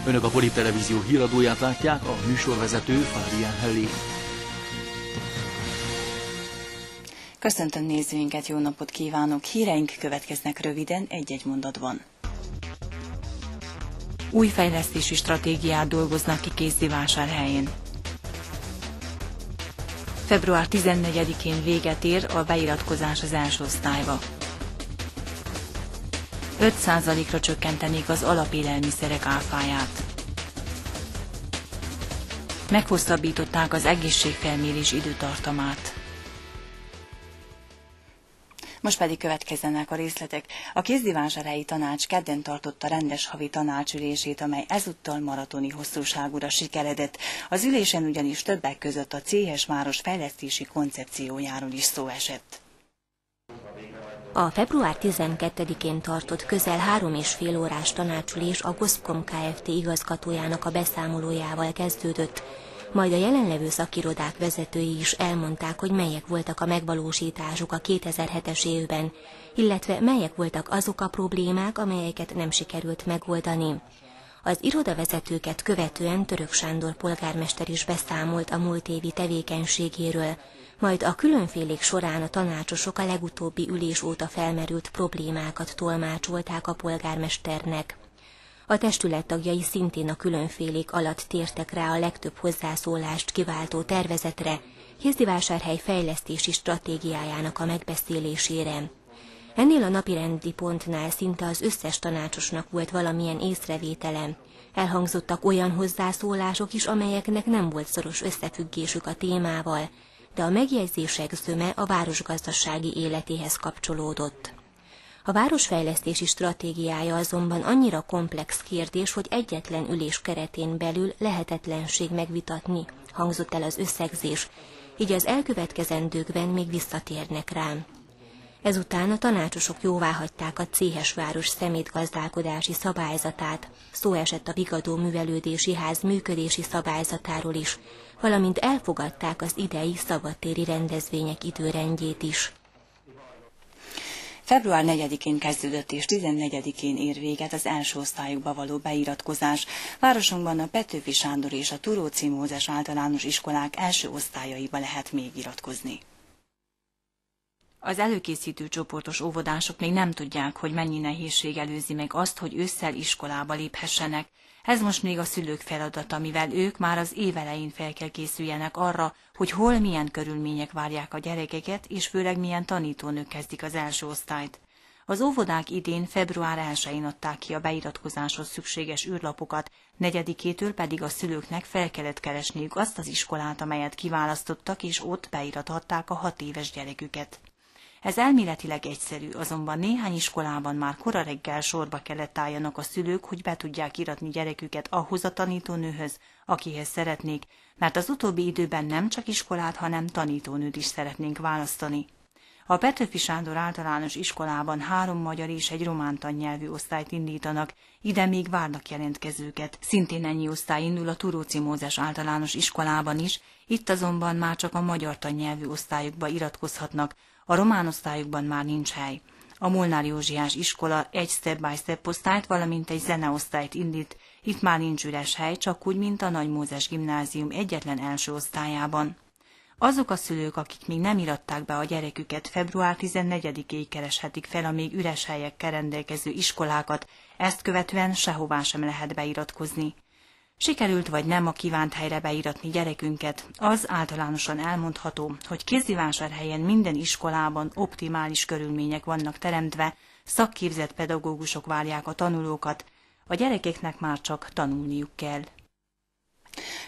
Önök a Polip Televízió híradóját látják, a műsorvezető Fábián Hellé. Köszöntöm nézőinket, jó napot kívánok! Híreink következnek röviden, egy-egy mondatban. Új fejlesztési stratégiát dolgoznak ki Kézdivásárhelyen. Február 14-én véget ér a beiratkozás az első osztályba. 5%-ra csökkentenék az alapélelmiszerek áfáját. Meghosszabbították az egészségfelmérés időtartamát. Most pedig következzenek a részletek. A Kézdivásárhelyi Tanács kedden tartotta rendes havi tanácsülését, amely ezúttal maratoni hosszúságúra sikeredett. Az ülésen ugyanis többek között a Céhes város fejlesztési koncepciójáról is szó esett. A február 12-én tartott közel 3,5 órás tanácsülés a Gospcom Kft. Igazgatójának a beszámolójával kezdődött, majd a jelenlevő szakirodák vezetői is elmondták, hogy melyek voltak a megvalósításuk a 2007-es évben, illetve melyek voltak azok a problémák, amelyeket nem sikerült megoldani. Az irodavezetőket követően Török Sándor polgármester is beszámolt a múlt évi tevékenységéről, majd a különfélék során a tanácsosok a legutóbbi ülés óta felmerült problémákat tolmácsolták a polgármesternek. A testület tagjai szintén a különfélék alatt tértek rá a legtöbb hozzászólást kiváltó tervezetre, Kézdivásárhely fejlesztési stratégiájának a megbeszélésére. Ennél a napirendi pontnál szinte az összes tanácsosnak volt valamilyen észrevétele. Elhangzottak olyan hozzászólások is, amelyeknek nem volt szoros összefüggésük a témával, de a megjegyzések zöme a városgazdasági életéhez kapcsolódott. A városfejlesztési stratégiája azonban annyira komplex kérdés, hogy egyetlen ülés keretén belül lehetetlenség megvitatni, hangzott el az összegzés, így az elkövetkezendőkben még visszatérnek rá. Ezután a tanácsosok jóváhagyták a Céhes város szemétgazdálkodási szabályzatát, szó esett a Vigadó Művelődési Ház működési szabályzatáról is, valamint elfogadták az idei szabadtéri rendezvények időrendjét is. Február 4-én kezdődött és 14-én ér véget az első osztályokba való beiratkozás. Városunkban a Petőfi Sándor és a Turóczi Mózes általános iskolák első osztályaiba lehet még iratkozni. Az előkészítő csoportos óvodások még nem tudják, hogy mennyi nehézség előzi meg azt, hogy ősszel iskolába léphessenek. Ez most még a szülők feladata, mivel ők már az év elején fel kell készüljenek arra, hogy hol milyen körülmények várják a gyerekeket, és főleg milyen tanítónők kezdik az első osztályt. Az óvodák idén február 1-én adták ki a beiratkozáshoz szükséges űrlapokat, 4-től pedig a szülőknek fel kellett keresniük azt az iskolát, amelyet kiválasztottak, és ott beirathatták a 6 éves gyereküket. Ez elméletileg egyszerű, azonban néhány iskolában már kora reggel sorba kellett álljanak a szülők, hogy be tudják iratni gyereküket ahhoz a tanítónőhöz, akihez szeretnék, mert az utóbbi időben nem csak iskolát, hanem tanítónőt is szeretnénk választani. A Petőfi Sándor általános iskolában 3 magyar és egy román tannyelvű osztályt indítanak, ide még várnak jelentkezőket. Szintén ennyi osztály indul a Turóczi Mózes általános iskolában is, itt azonban már csak a magyar tannyelvű osztályokba iratkozhatnak, a román osztályokban már nincs hely. A Molnár Józsiás iskola egy step-by-step osztályt, valamint egy zeneosztályt indít, itt már nincs üres hely, csak úgy, mint a Nagy Mózes gimnázium egyetlen első osztályában. Azok a szülők, akik még nem iratták be a gyereküket, február 14-éig kereshetik fel a még üres helyekkel rendelkező iskolákat, ezt követően sehová sem lehet beiratkozni. Sikerült vagy nem a kívánt helyre beiratni gyerekünket, az általánosan elmondható, hogy Kézdivásárhelyen minden iskolában optimális körülmények vannak teremtve, szakképzett pedagógusok várják a tanulókat, a gyerekeknek már csak tanulniuk kell.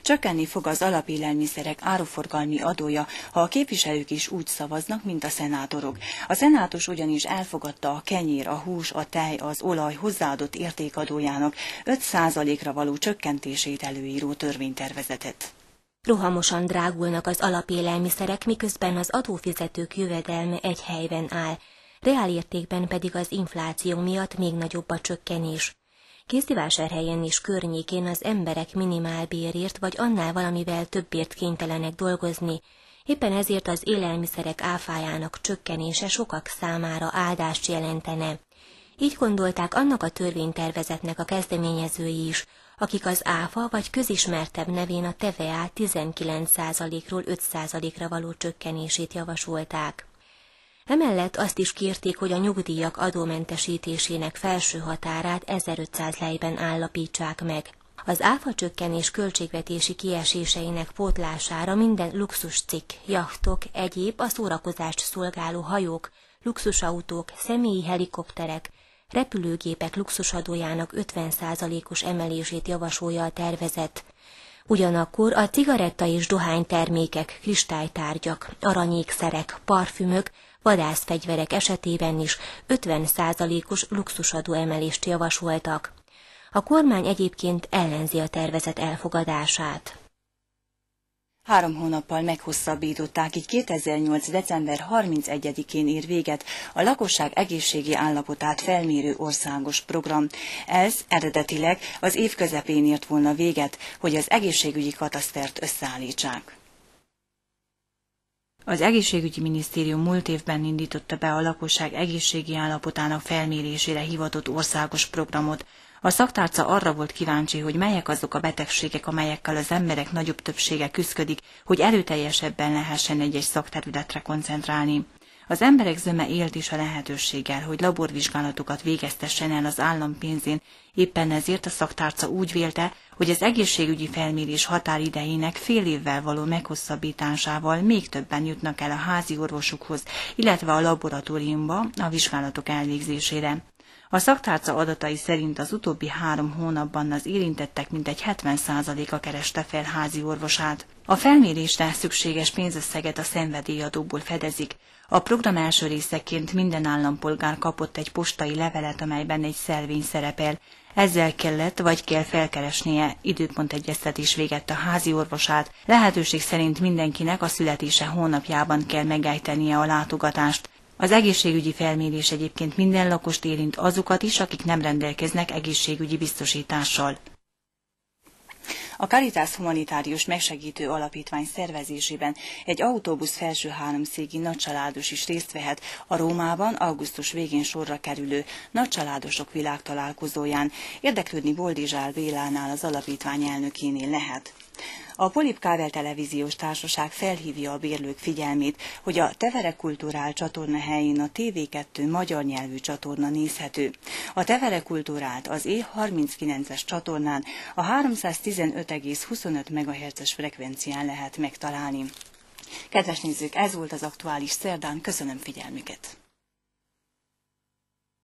Csökkenni fog az alapélelmiszerek áruforgalmi adója, ha a képviselők is úgy szavaznak, mint a szenátorok. A szenátus ugyanis elfogadta a kenyér, a hús, a tej, az olaj hozzáadott értékadójának 5%-ra való csökkentését előíró törvénytervezetet. Rohamosan drágulnak az alapélelmiszerek, miközben az adófizetők jövedelme egy helyben áll, reálértékben pedig az infláció miatt még nagyobb a csökkenés. Kézdivásárhelyen és környékén az emberek minimálbérért vagy annál valamivel többért kénytelenek dolgozni, éppen ezért az élelmiszerek áfájának csökkenése sokak számára áldást jelentene. Így gondolták annak a törvénytervezetnek a kezdeményezői is, akik az ÁFA vagy közismertebb nevén a TVA 19%-ról 5%-ra való csökkenését javasolták. Emellett azt is kérték, hogy a nyugdíjak adómentesítésének felső határát 1500 lejben állapítsák meg. Az áfa csökkenés költségvetési kieséseinek pótlására minden luxuscikk, jachtok, egyéb a szórakozást szolgáló hajók, luxusautók, személyi helikopterek, repülőgépek luxusadójának 50%-os emelését javasolja a tervezet. Ugyanakkor a cigaretta és dohánytermékek, kristálytárgyak, aranyékszerek, parfümök, vadászfegyverek esetében is 50%-os luxusadó emelést javasoltak. A kormány egyébként ellenzi a tervezet elfogadását. 3 hónappal meghosszabbították, így 2008. december 31-én ér véget a lakosság egészségi állapotát felmérő országos program. Ez eredetileg az év közepén ért volna véget, hogy az egészségügyi katasztert összeállítsák. Az egészségügyi minisztérium múlt évben indította be a lakosság egészségi állapotának felmérésére hivatott országos programot. A szaktárca arra volt kíváncsi, hogy melyek azok a betegségek, amelyekkel az emberek nagyobb többsége küszködik, hogy erőteljesebben lehessen egy-egy szakterületre koncentrálni. Az emberek zöme élt is a lehetőséggel, hogy laborvizsgálatokat végeztessen el az állam pénzén, éppen ezért a szaktárca úgy vélte, hogy az egészségügyi felmérés határidejének fél évvel való meghosszabbításával még többen jutnak el a házi orvosukhoz, illetve a laboratóriumba a vizsgálatok elvégzésére. A szaktárca adatai szerint az utóbbi 3 hónapban az érintettek mintegy 70%-a kereste fel házi orvosát. A felmérésre szükséges pénzösszeget a szenvedélyadóból fedezik. A program első részeként minden állampolgár kapott egy postai levelet, amelyben egy szelvény szerepel. Ezzel kellett vagy kell felkeresnie időpontegyeztetés végett a házi orvosát. Lehetőség szerint mindenkinek a születése hónapjában kell megejtenie a látogatást. Az egészségügyi felmérés egyébként minden lakost érint, azokat is, akik nem rendelkeznek egészségügyi biztosítással. A Caritas Humanitárius Megsegítő Alapítvány szervezésében egy autóbusz felső háromszéki nagycsaládos is részt vehet a Rómában augusztus végén sorra kerülő nagycsaládosok világtalálkozóján. Érdeklődni Boldizsár Bélánál, az alapítvány elnökénél lehet. A Polip Kábel Televíziós Társaság felhívja a bérlők figyelmét, hogy a Tevere Kulturál csatorna helyén a TV2 magyar nyelvű csatorna nézhető. A Tevere Kulturált az E39-es csatornán a 315,25 MHz-es frekvencián lehet megtalálni. Kedves nézők, ez volt az aktuális szerdán, köszönöm figyelmüket!